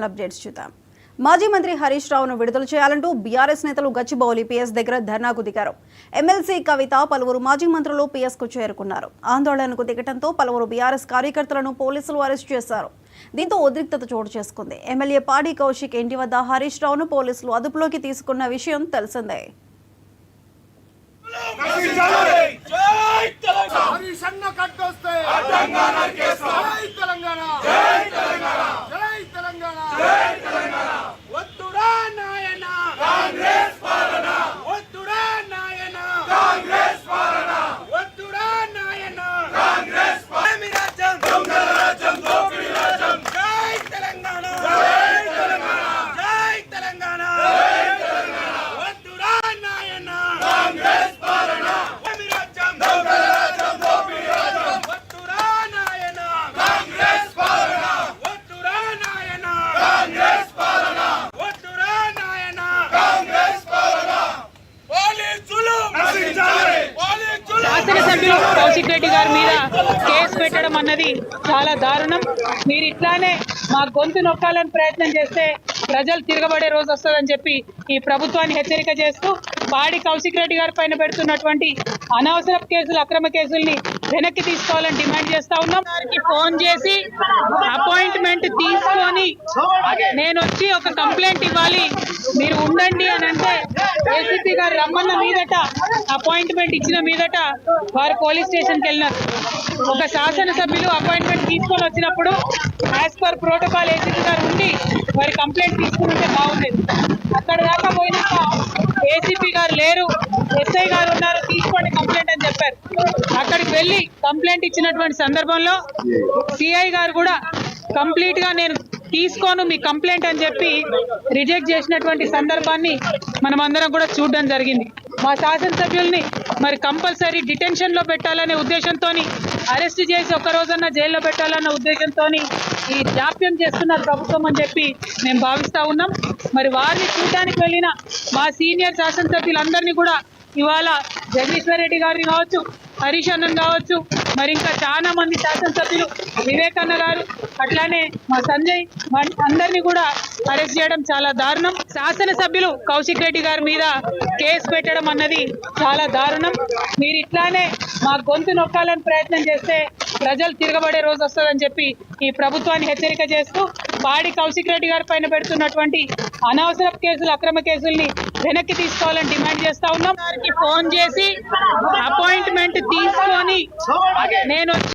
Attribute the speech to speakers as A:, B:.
A: Updates చూద్దాం. మాజీ మంత్రి హరీష్ రావును విడుదల చేయాలంటూ బీఆర్ఎస్ నేతలు గచ్చిబౌలి పీఎస్ దగ్గర ధర్నాకు దిగారు. ఎమ్మెల్సీ కవిత పలువురు మాజీ మంత్రులు పీఎస్కు చేరుకున్నారు. ఆందోళనకు దిగటంతో పలువురు బీఆర్ఎస్ కార్యకర్తలను పోలీసులు అరెస్ట్ చేశారు. దీంతో ఉద్రిక్తత చోటు చేసుకుంది. ఎమ్మెల్యే పాడి కౌశిక్ ఇంటి వద్ద హరీష్ రావును పోలీసులు అదుపులోకి తీసుకున్న విషయం తెలిసిందే.
B: శాసనసభ్యులు కౌశిక్ రెడ్డి గారి మీద కేసు పెట్టడం అన్నది చాలా దారుణం. మీరు ఇట్లానే మా గొంతు నొక్కాలని ప్రయత్నం చేస్తే ప్రజలు తిరగబడే రోజు వస్తుందని చెప్పి ఈ ప్రభుత్వాన్ని హెచ్చరిక చేస్తూ పాడి కౌశిక్ రెడ్డి గారి పైన పెడుతున్నటువంటి అనవసర కేసులు, అక్రమ కేసుల్ని వెనక్కి తీసుకోవాలని డిమాండ్ చేస్తా ఉన్నాం. వారికి ఫోన్ చేసి అపాయింట్మెంట్ తీసుకొని నేను వచ్చి ఒక కంప్లైంట్ ఇవ్వాలి, మీరు ఉండండి అని అంటే ఏసీపీ గారు రమ్మన్న మీదట, అపాయింట్మెంట్ ఇచ్చిన మీదట వారు పోలీస్ స్టేషన్కి వెళ్ళినారు. ఒక శాసనసభ్యులు అపాయింట్మెంట్ తీసుకొని వచ్చినప్పుడు యాజ్ పర్ ప్రోటోకాల్ ఏసీపీ గారు ఉండి వారి కంప్లైంట్ తీసుకుంటే బాగుండేది. అక్కడ దాకా పోయినాక ఏసీపీ గారు లేరు, ఎస్ఐ గారు ఉన్నారు, తీసుకోండి కంప్లైంట్ అని చెప్పారు. అక్కడికి వెళ్ళి కంప్లైంట్ ఇచ్చినటువంటి సందర్భంలో సిఐ గారు కూడా కంప్లీట్ గా నేను తీసుకోను మీ కంప్లైంట్ అని చెప్పి రిజెక్ట్ చేసినటువంటి సందర్భాన్ని మనం అందరం కూడా చూడడం జరిగింది. మా శాసనసభ్యుల్ని మరి కంపల్సరీ డిటెన్షన్ లో పెట్టాలనే ఉద్దేశంతో, అరెస్ట్ చేసి ఒక్క రోజన్నా జైల్లో పెట్టాలన్న ఉద్దేశంతో ఈ జాప్యం చేస్తున్నారు ప్రభుత్వం అని చెప్పి మేము భావిస్తా ఉన్నాం. మరి వారిని చూడడానికి వెళ్ళిన మా సీనియర్ శాసనసభ్యులందరినీ కూడా ఇవాళ జగదీశ్వర్ రెడ్డి గారిని కావచ్చు, హరీష్ అన్నన్ కావచ్చు, మరి ఇంకా చాలా మంది శాసనసభ్యులు, వివేకన్న గారు, అట్లానే మా సంజయ్, అందరినీ కూడా అరెస్ట్ చేయడం చాలా దారుణం. శాసనసభ్యులు కౌశిక్ రెడ్డి గారి మీద కేసు పెట్టడం అన్నది చాలా దారుణం. మీరు ఇట్లానే మా గొంతు నొక్కాలని ప్రయత్నం చేస్తే ప్రజలు తిరగబడే రోజు వస్తుందని చెప్పి ఈ ప్రభుత్వాన్ని హెచ్చరిక చేస్తూ పాడి కౌశిక్ రెడ్డి గారి పైన పెడుతున్నటువంటి అనవసర కేసులు, అక్రమ కేసుల్ని వెనక్కి తీసుకోవాలని డిమాండ్ చేస్తా ఉన్నాం. వారికి ఫోన్ చేసి అపాయింట్మెంట్ తీసుకొని నేను